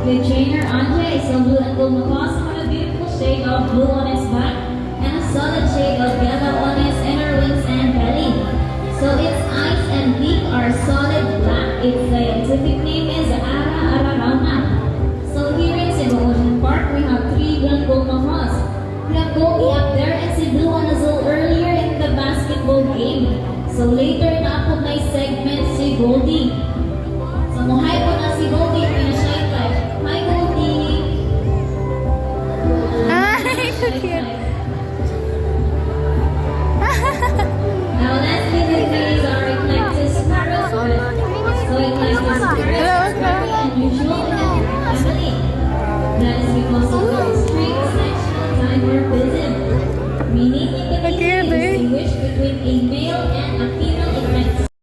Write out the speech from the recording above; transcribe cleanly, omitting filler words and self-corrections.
With trainer Andre, it's a blue and gold macaws with a beautiful shade of blue on its back and a solid shade of yellow on its inner wings and belly. So its eyes and beak are solid black. Its scientific name is Ara Ararauna. So here in Cebu Ocean Park, we have three black gold macaws. We have Goldie up there and si Blue on the zoo earlier in the basketball game. So later na ako may segment si Goldie. So muhay po na si Goldie, pinashy type. Hi Goldie! Ay, so cute. Now lastly, there is our eclectus parrot. So eclectus parrots are very unusual in their family. That is because of their strict sexual dimorphism. Meaning you can easily distinguish between a male and a female